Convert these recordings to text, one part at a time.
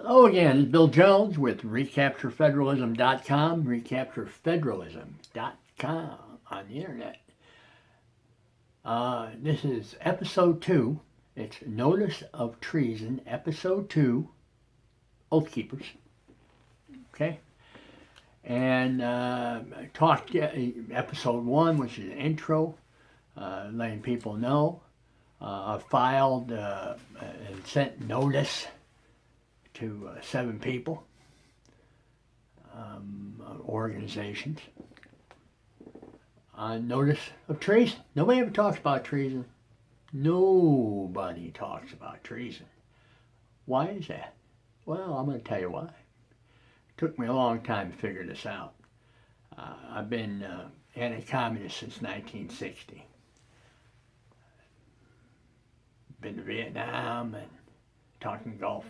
Hello again, it's Bill Jones with recapturefederalism.com, recapturefederalism.com on the internet. This is episode 2. It's Notice of Treason, episode 2, Oathkeepers. Okay? And I talked episode 1, which is an intro, letting people know. I filed and sent notice to 7 people, organizations, on notice of treason. Nobody ever talks about treason. Nobody talks about treason. Why is that? Well, I'm going to tell you why. It took me a long time to figure this out. I've been anti-communist since 1960. Been to Vietnam and talking Gulf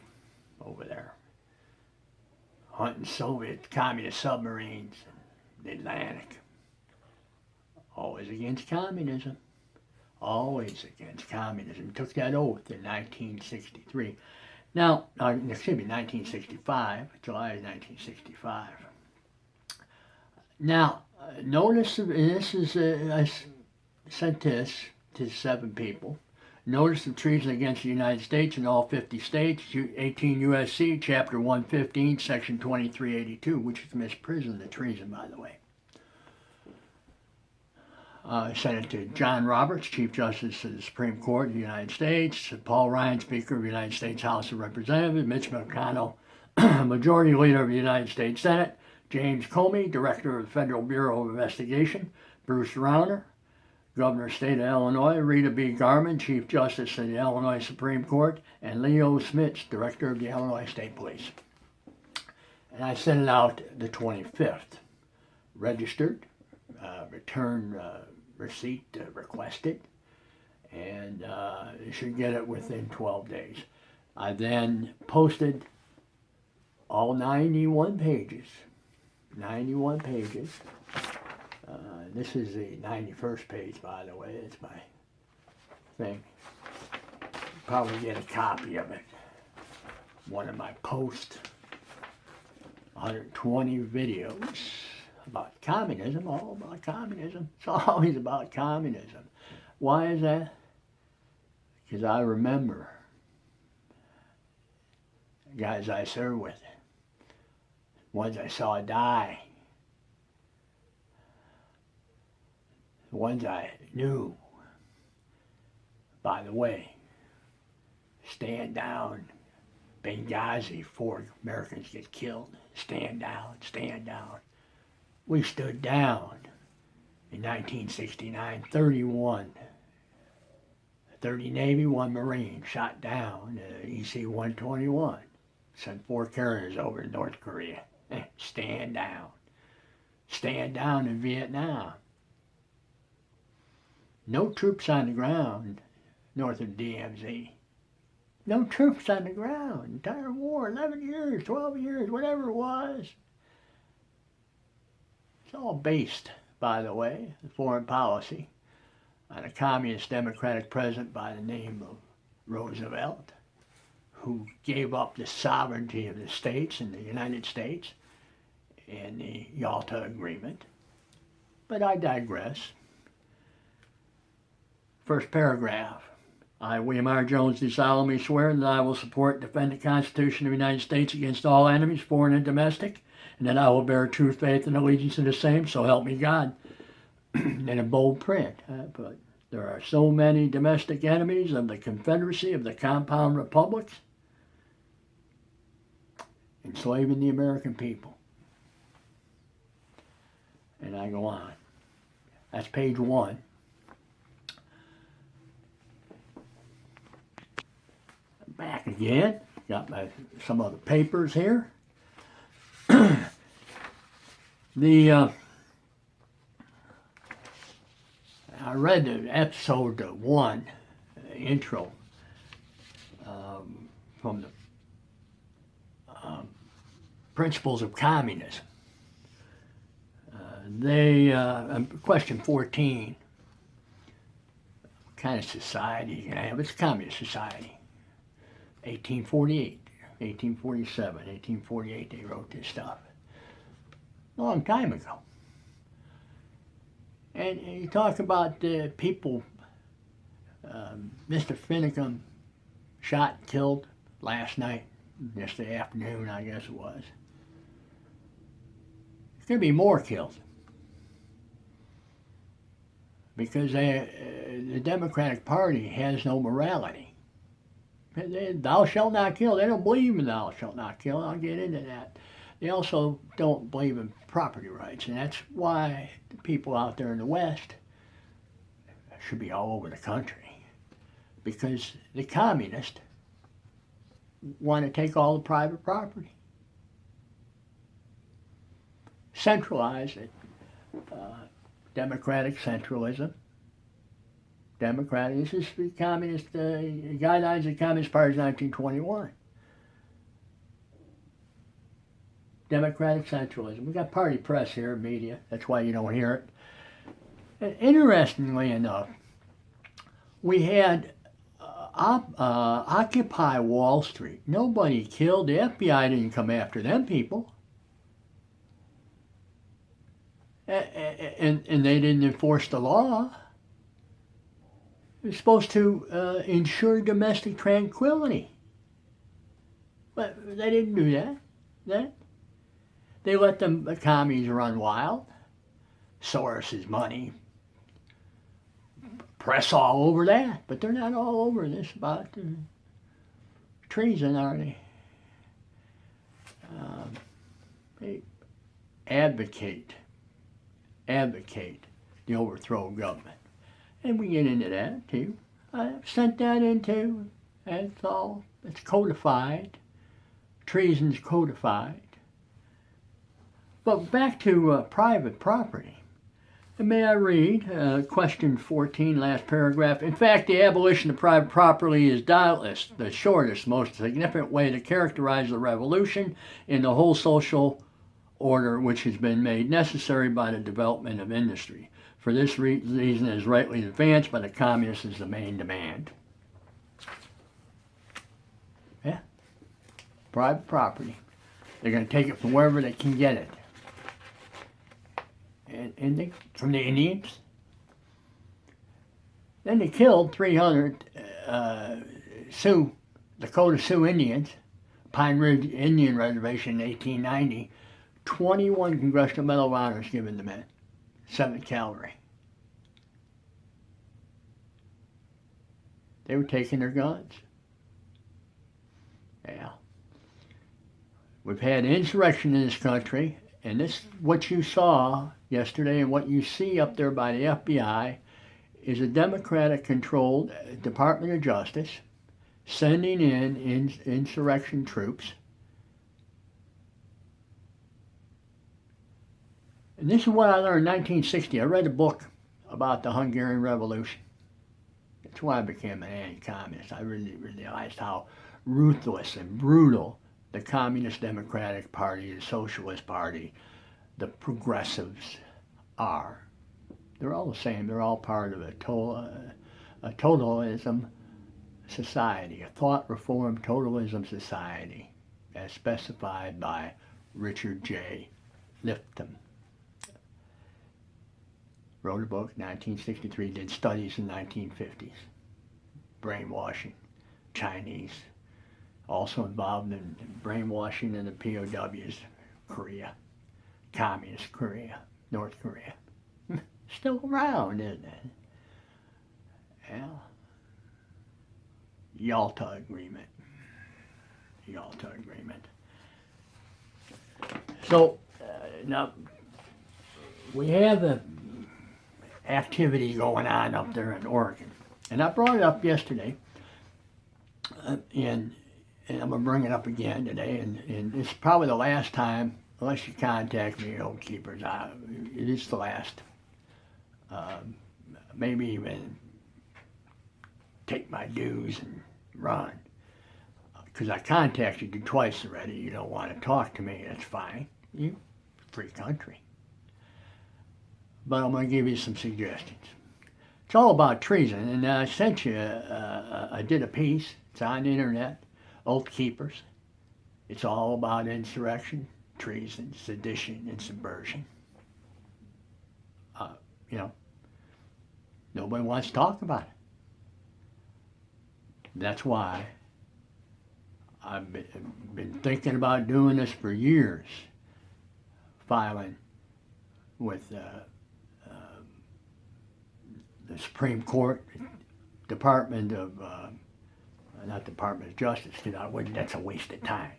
over there, hunting Soviet communist submarines in the Atlantic. Always against communism. Always against communism. Took that oath in 1963. Now, 1965, July 1965. Now, notice, and this is, I sent this to 7 people. Notice of treason against the United States in all 50 states, 18 U.S.C., Chapter 115, Section 2382, which is misprision of treason, by the way. I sent it to John Roberts, Chief Justice of the Supreme Court of the United States, Paul Ryan, Speaker of the United States House of Representatives, Mitch McConnell, Majority Leader of the United States Senate, James Comey, Director of the Federal Bureau of Investigation, Bruce Rauner, Governor of the State of Illinois, Rita B. Garman, Chief Justice of the Illinois Supreme Court, and Leo Smits, Director of the Illinois State Police. And I sent it out the 25th. Registered, return receipt requested, and you should get it within 12 days. I then posted all 91 pages. 91 pages. This is the 91st page, by the way. It's my thing. Probably get a copy of it. One of my posts. 120 videos about communism, all about communism. It's always about communism. Why is that? Because I remember the guys I served with, ones I saw die, the ones I knew. By the way, stand down. Benghazi, 4 Americans get killed. Stand down, stand down. We stood down in 1969, 31. 30 Navy, 1 Marine shot down EC-121. Sent 4 carriers over to North Korea. Stand down. Stand down in Vietnam. No troops on the ground north of DMZ. No troops on the ground. Entire war, 11 years, 12 years, whatever it was. It's all based, by the way, the foreign policy, on a communist democratic president by the name of Roosevelt, who gave up the sovereignty of the states in the United States in the Yalta Agreement. But I digress. First paragraph. I, William R. Jones, do solemnly swear that I will support and defend the Constitution of the United States against all enemies, foreign and domestic, and that I will bear true faith and allegiance to the same, so help me God. In a bold print, but there are so many domestic enemies of the Confederacy of the Compound Republics, enslaving the American people. And I go on. That's page 1. Back again. Got some other papers here. I read the episode 1 intro from the Principles of Communism. Question 14. What kind of society you can have? It's a communist society. 1848. 1847, 1848 they wrote this stuff. A long time ago. And you talk about the people, Mr. Finicum shot and killed last night, yesterday afternoon I guess it was. There's going to be more killed. Because the Democratic Party has no morality. Thou shalt not kill. They don't believe in thou shalt not kill. I'll get into that. They also don't believe in property rights, and that's why the people out there in the West should be all over the country, because the communists want to take all the private property, centralize it, democratic centralism. This is the communist guidelines of the Communist Party of 1921. Democratic centralism. We got party press here, media. That's why you don't hear it. And interestingly enough, we had Occupy Wall Street. Nobody killed. The FBI didn't come after them people. And they didn't enforce the law. It was supposed to ensure domestic tranquility. But they didn't do that. They let the commies run wild. Soros's money. Press all over that. But they're not all over this about treason, are they? They advocate the overthrow of government. And we get into that too. I sent that in too. That's all. It's codified. Treason's codified. But back to private property. And may I read question 14, last paragraph. In fact, the abolition of private property is doubtless the shortest, most significant way to characterize the revolution in the whole social order which has been made necessary by the development of industry. For this reason is rightly advanced by the communists as the main demand. Yeah. Private property. They're going to take it from wherever they can get it. And from the Indians. Then they killed 300 Dakota Sioux Indians, Pine Ridge Indian Reservation in 1890. 21 Congressional Medal of Honor given to men. 7th Cavalry. They were taking their guns. Yeah. We've had insurrection in this country, and this, what you saw yesterday and what you see up there by the FBI is a Democratic-controlled Department of Justice sending in insurrection troops. And this is what I learned in 1960. I read a book about the Hungarian Revolution. That's why I became an anti-communist. I really realized how ruthless and brutal the Communist Democratic Party, the Socialist Party, the progressives are. They're all the same. They're all part of a totalism society, a thought reform totalism society, as specified by Richard J. Lifton. Wrote a book, 1963, did studies in 1950s. Brainwashing, Chinese, also involved in brainwashing in the POWs, Korea, Communist Korea, North Korea. Still around, isn't it? Yeah. Yalta Agreement. So, now, we have a activity going on up there in Oregon. And I brought it up yesterday, and I'm going to bring it up again today, and it's probably the last time, unless you contact me, Oathkeepers, it is the last. Maybe even take my dues and run. Because I contacted you twice already. You don't want to talk to me, that's fine. Free country. But I'm going to give you some suggestions. It's all about treason, and I sent you, I did a piece, it's on the internet, Oathkeepers, It's all about insurrection, treason, sedition, and subversion. You know, nobody wants to talk about it. That's why I've been thinking about doing this for years, filing with the Supreme Court, Department of, not Department of Justice, because I wouldn't, that's a waste of time,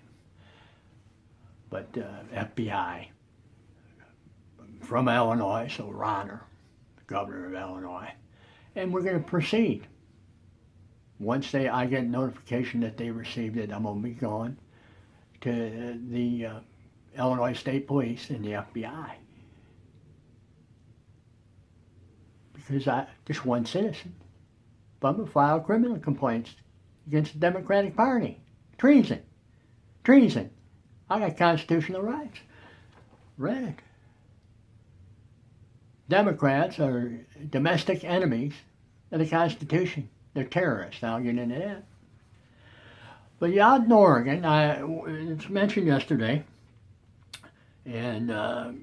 but FBI from Illinois, so Ronner, the governor of Illinois, and we're going to proceed. Once I get notification that they received it, I'm going to be going to the Illinois State Police and the FBI. Because I just one citizen, but I'm going to file criminal complaints against the Democratic Party. Treason. Treason. I got constitutional rights. Read it. Democrats are domestic enemies of the Constitution. They're terrorists. I'll get into that. But yeah, out in Oregon, it's mentioned yesterday, and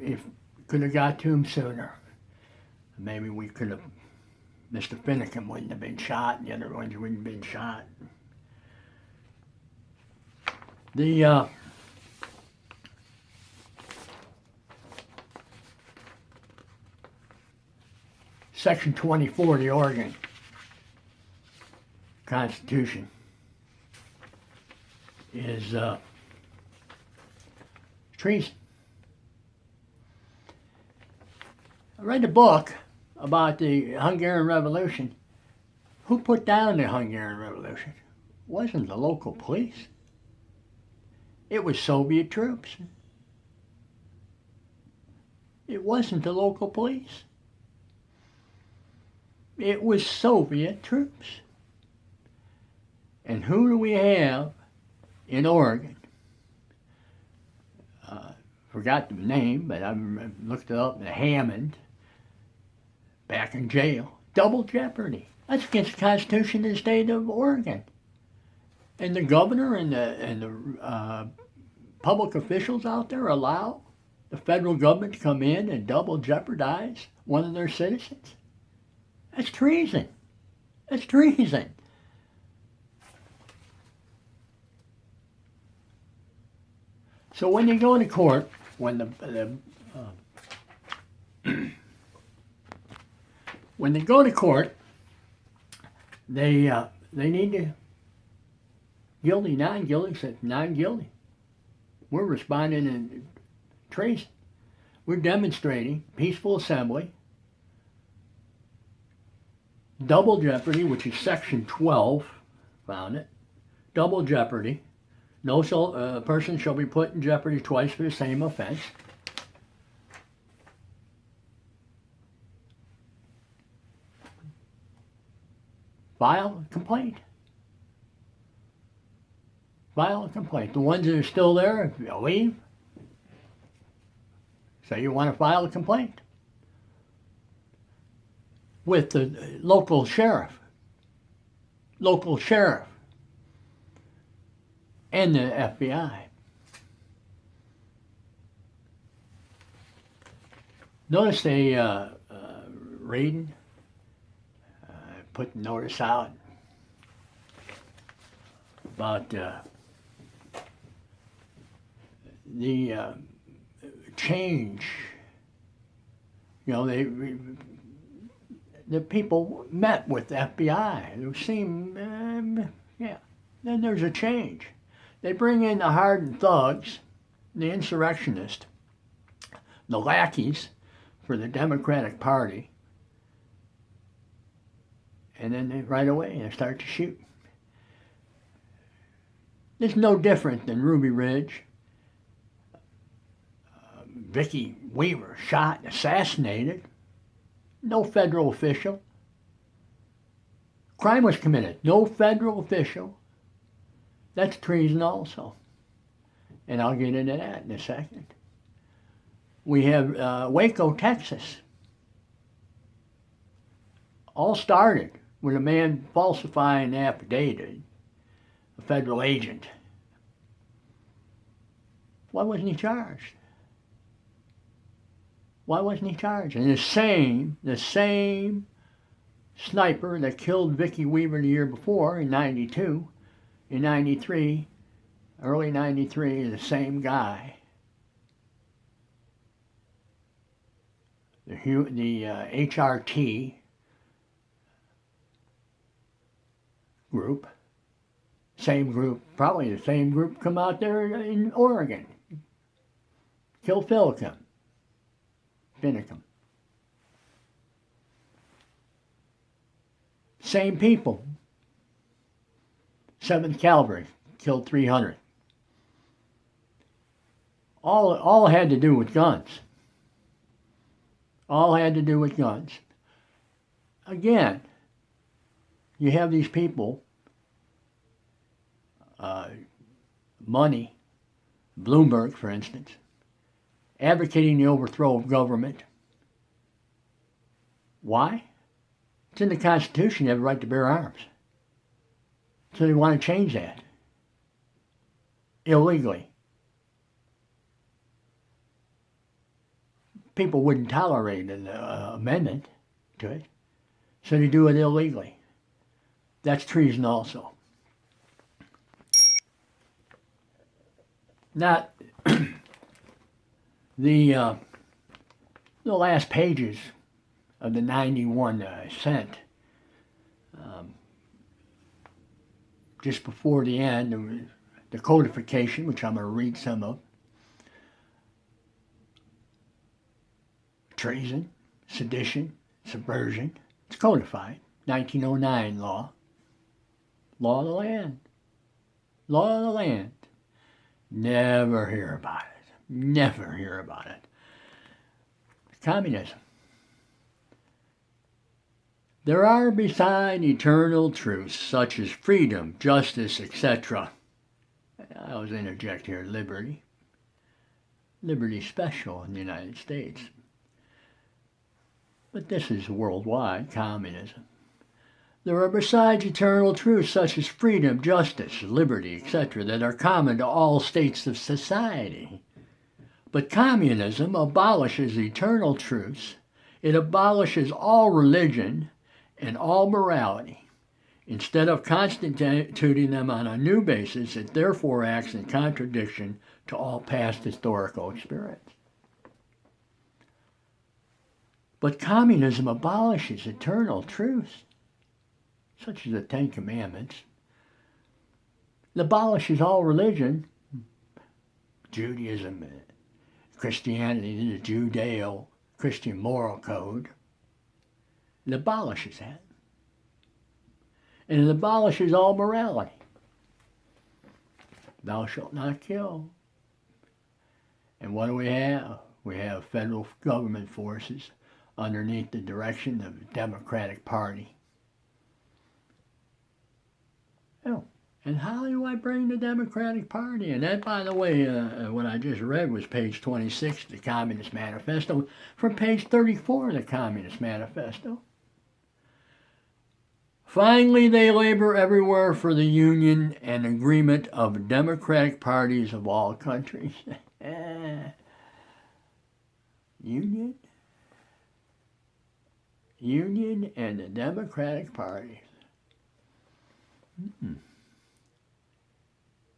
if could have got to him sooner, maybe we could have, Mr. Finnegan wouldn't have been shot, and the other ones wouldn't have been shot. The Section 24 of the Oregon Constitution is treason. I read a book about the Hungarian Revolution. Who put down the Hungarian Revolution? It wasn't the local police. It was Soviet troops. It wasn't the local police. It was Soviet troops. And who do we have in Oregon? Forgot the name, but I looked it up. Hammond, back in jail. Double jeopardy. That's against the Constitution of the state of Oregon. And the governor and the public officials out there allow the federal government to come in and double jeopardize one of their citizens. That's treason. That's treason. So when you go to court, when when they go to court, they need to guilty, non-guilty, said non-guilty. We're responding in treason. We're demonstrating peaceful assembly, double jeopardy, which is Section 12, found it. Double jeopardy. No person shall be put in jeopardy twice for the same offense. File a complaint. File a complaint. The ones that are still there, if you leave, say you want to file a complaint with the local sheriff. Local sheriff. And the FBI. Notice they reading, put notice out about the change. You know, the people met with the FBI. It seemed, yeah. Then there's a change. They bring in the hardened thugs, the insurrectionists, the lackeys for the Democratic Party, and then right away they start to shoot. It's no different than Ruby Ridge. Vicki Weaver shot and assassinated. No federal official. Crime was committed. No federal official. That's treason also. And I'll get into that in a second. We have Waco, Texas. All started with a man falsifying an affidavit, a federal agent. Why wasn't he charged? Why wasn't he charged? And the same sniper that killed Vicky Weaver the year before in 92, in 93, early 93, the same guy. The HRT group, same group, probably the same group come out there in Oregon. Kill Finicum. Same people. 7th Cavalry killed 300. All had to do with guns. All had to do with guns. Again, you have these people, money, Bloomberg, for instance, advocating the overthrow of government. Why? It's in the Constitution, you have the right to bear arms. So they want to change that. Illegally. People wouldn't tolerate an amendment to it, so they do it illegally. That's treason also. Not the last pages of the 91 I sent, just before the end, the codification, which I'm going to read some of. Treason, sedition, subversion. It's codified. 1909 law. Law of the land. Law of the land. Never hear about it. Never hear about it. Communism. There are beside eternal truths such as freedom, justice, etc. I always interject here, liberty. Liberty special in the United States. But this is worldwide communism. There are besides eternal truths such as freedom, justice, liberty, etc. that are common to all states of society. But communism abolishes eternal truths. It abolishes all religion and all morality. Instead of constituting them on a new basis, it therefore acts in contradiction to all past historical experience. But communism abolishes eternal truths, such as the Ten Commandments. It abolishes all religion, Judaism, Christianity, the Judeo-Christian moral code. It abolishes that. And it abolishes all morality. Thou shalt not kill. And what do we have? We have federal government forces underneath the direction of the Democratic Party. Oh, and how do I bring the Democratic Party? And that, by the way, what I just read was page 26 of the Communist Manifesto, from page 34 of the Communist Manifesto. Finally, they labor everywhere for the union and agreement of democratic parties of all countries. Union? Union and the Democratic Party.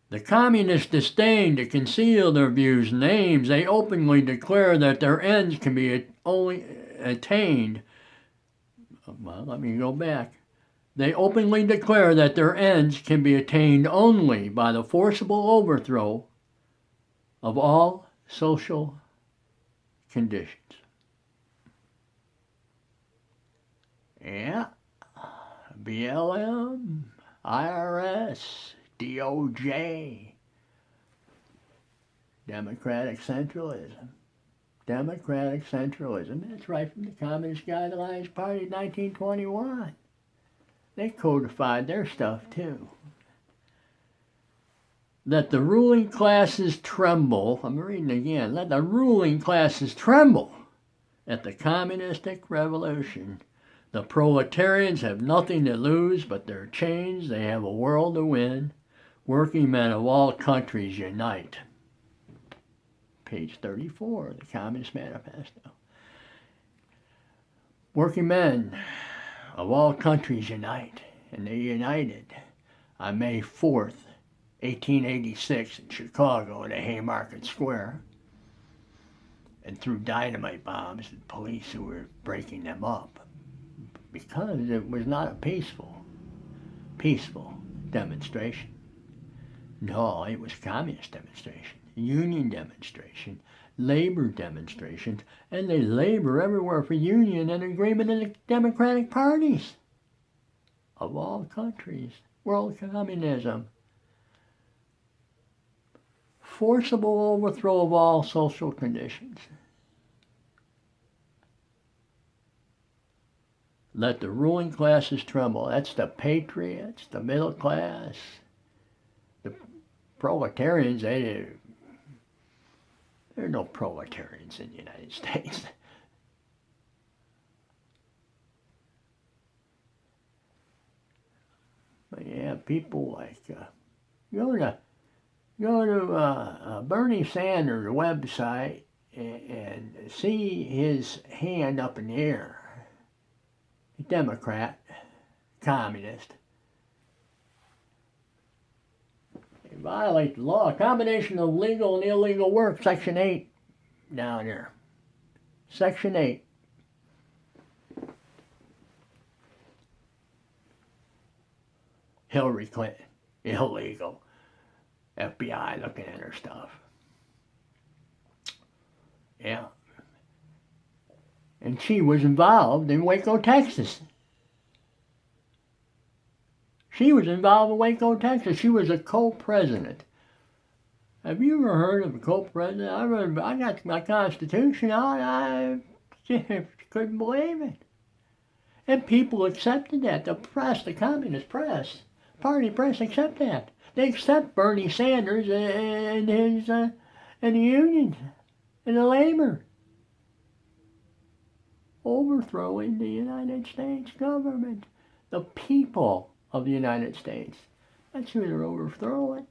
The communists disdain to conceal their views and aims. They openly declare that their ends can be only attained. Well, let me go back. They openly declare that their ends can be attained only by the forcible overthrow of all social conditions. Yeah, BLM, IRS, DOJ, democratic centralism. Democratic centralism. That's right from the Communist Guidelines Party of 1921. They codified their stuff too. Let the ruling classes tremble. I'm reading again. Let the ruling classes tremble at the communistic revolution. The proletarians have nothing to lose but their chains. They have a world to win. Working men of all countries unite. page 34 of the Communist Manifesto. Working men of all countries unite, and they united on May 4th, 1886 in Chicago at Haymarket Square, and threw dynamite bombs at police who were breaking them up, because it was not a peaceful demonstration. No, it was communist demonstration, union demonstration, labor demonstrations, and they labor everywhere for union and agreement in the democratic parties of all countries. World communism. Forcible overthrow of all social conditions. Let the ruling classes tremble. That's the patriots, the middle class, the proletarians. There are no proletarians in the United States. But yeah, people like go to Bernie Sanders' website and see his hand up in the air. Democrat, communist. They violate the law. Combination of legal and illegal work, Section 8, down there. Section 8. Hillary Clinton, illegal. FBI looking at her stuff. Yeah. And she was involved in Waco, Texas. She was involved in Waco, Texas. She was a co-president. Have you ever heard of a co-president? I got my Constitution out. I just couldn't believe it. And people accepted that. The press, the Communist press, party press, accept that. They accept Bernie Sanders and his and the unions and the labor overthrowing the United States government, the people of the United States. That's who they're overthrowing.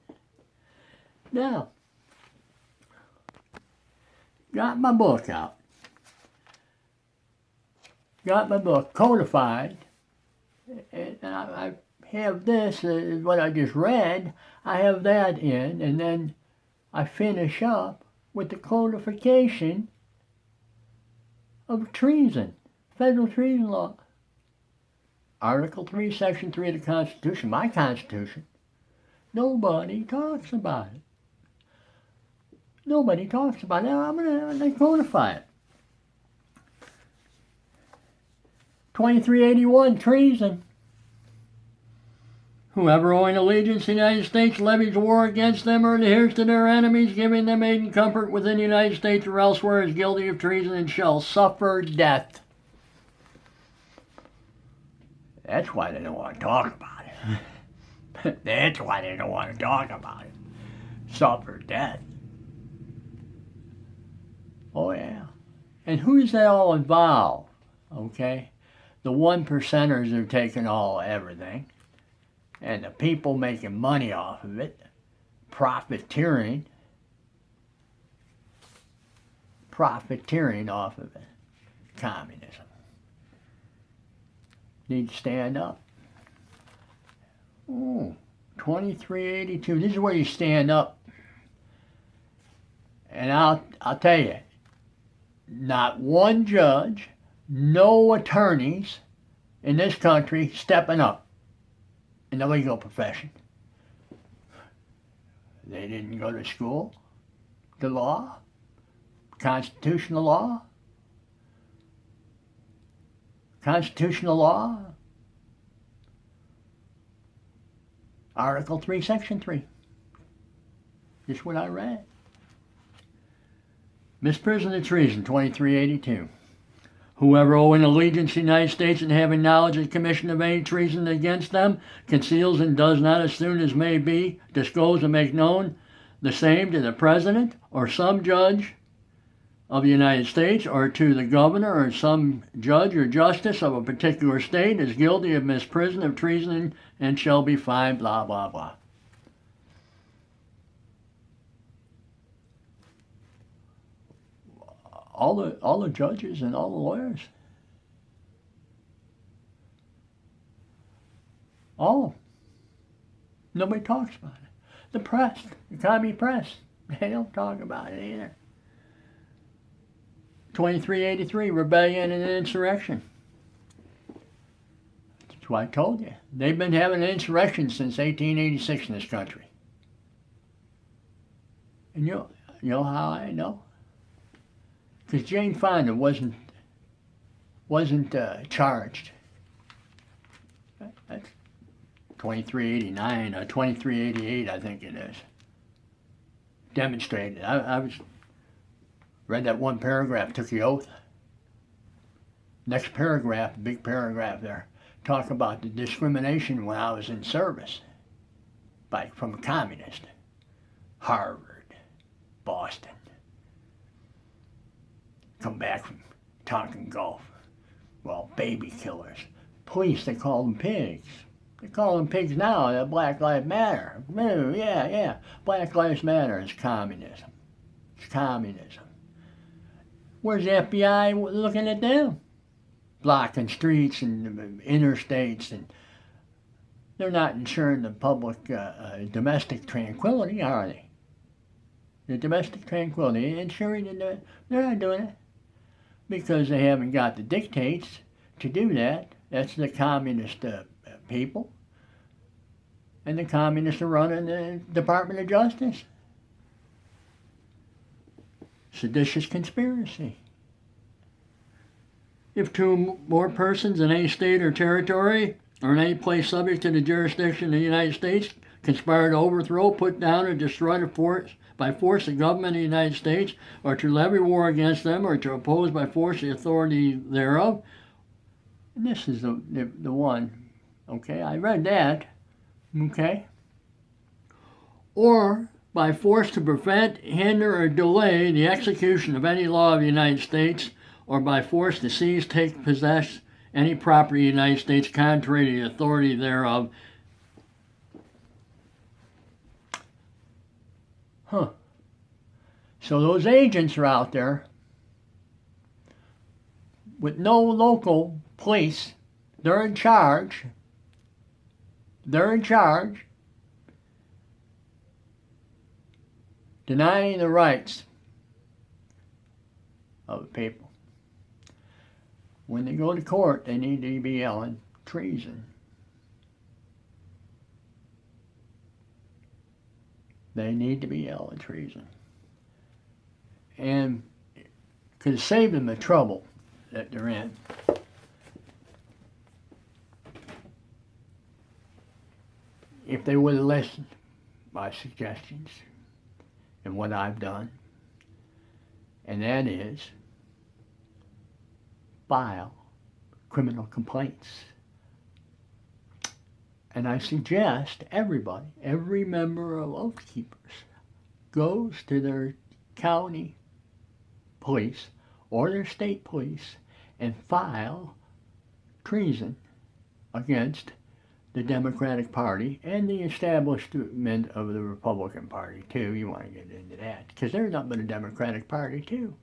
Now, got my book out. Got my book codified, and I have this, what I just read, I have that in, and then I finish up with the codification of treason, federal treason law. Article 3, Section 3 of the Constitution, my Constitution. Nobody talks about it. Nobody talks about it. Now I'm going to codify it. 2381, treason. Whoever owing allegiance to the United States levies war against them or adheres to their enemies, giving them aid and comfort within the United States or elsewhere, is guilty of treason and shall suffer death. That's why they don't want to talk about it. That's why they don't want to talk about it. Suffer death. Oh yeah. And who's they all involved? Okay? The 1%ers are taking everything. And the people making money off of it, profiteering off of it. Communism. Need to stand up. Oh, 2382. This is where you stand up. And I'll tell you, not one judge, no attorneys in this country stepping up in the legal profession. They didn't go to school, the law, constitutional law, Article 3, Section 3. Just what I read. Misprision of treason, 2382. Whoever owing allegiance to the United States and having knowledge of the commission of any treason against them, conceals and does not, as soon as may be, disclose and make known the same to the President or some judge of the United States or to the governor or some judge or justice of a particular state, is guilty of misprision of treason and shall be fined, blah, blah, blah. all the judges and all the lawyers. All of them. Nobody talks about it. The press, the commie press, they don't talk about it either. 2383, rebellion and insurrection. That's what I told you. They've been having an insurrection since 1886 in this country. And you know how I know? Because Jane Fonda wasn't charged. That's 2389 or 2388, I think it is. Demonstrated. I read that one paragraph, took the oath. Next paragraph, big paragraph there, talk about the discrimination when I was in service from a communist. Harvard, Boston. Come back from Tonkin Gulf. Well, baby killers. Police, they call them pigs. They call them pigs now. That Black Lives Matter. Yeah. Black Lives Matter is communism. It's communism. Where's the FBI looking at them? Blocking streets and interstates, and they're not ensuring the public domestic tranquility, are they? The domestic tranquility, ensuring it. They're not doing it because they haven't got the dictates to do that. That's the communist people. And the communists are running the Department of Justice. Seditious conspiracy. If two more persons in any state or territory or in any place subject to the jurisdiction of the United States conspire to overthrow, put down, or destroy by force the government of the United States, or to levy war against them, or to oppose by force the authority thereof. And this is the one. Okay, I read that. Okay. Or by force to prevent, hinder, or delay the execution of any law of the United States, or by force to seize, take, possess any property of the United States contrary to the authority thereof. So those agents are out there with no local police. They're in charge. Denying the rights of the people. When they go to court, they need to be yelling treason. They need to be yelling treason. And could save them the trouble that they're in. If they would have listened to my suggestions and what I've done, and that is file criminal complaints. And I suggest everybody, every member of Oathkeepers, goes to their county police or their state police and file treason against the Democratic Party and the establishment of the Republican Party, too. You want to get into that, because they're not but a Democratic Party, too.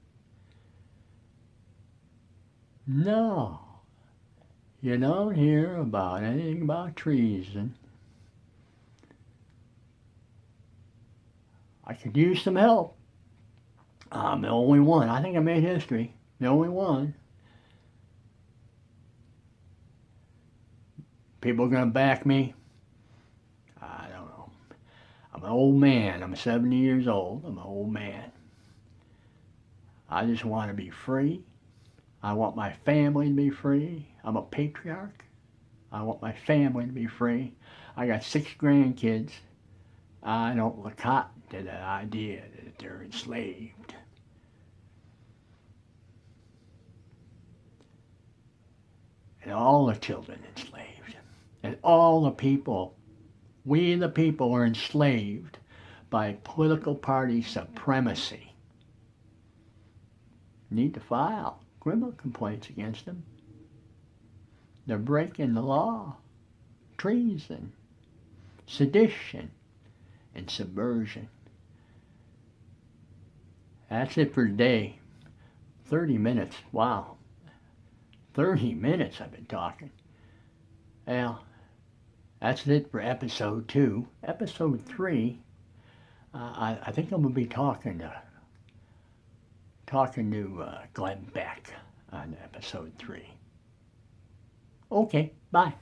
No. You don't hear about anything about treason. I could use some help. I'm the only one. I think I made history. The only one. People are going to back me? I don't know. I'm an old man. I'm 70 years old. I'm an old man. I just want to be free. I want my family to be free. I'm a patriarch. I want my family to be free. I got 6 grandkids. I don't look hot to the idea that they're enslaved. And all the children enslaved. And all the people, we the people, are enslaved by political party supremacy. Need to file criminal complaints against them. They're breaking the law. Treason, sedition, and subversion. That's it for today. 30 minutes. Wow. 30 minutes I've been talking. Well, that's it for episode 2. Episode 3, I think I'm going to be talking to Glenn Beck on episode 3. Okay, bye.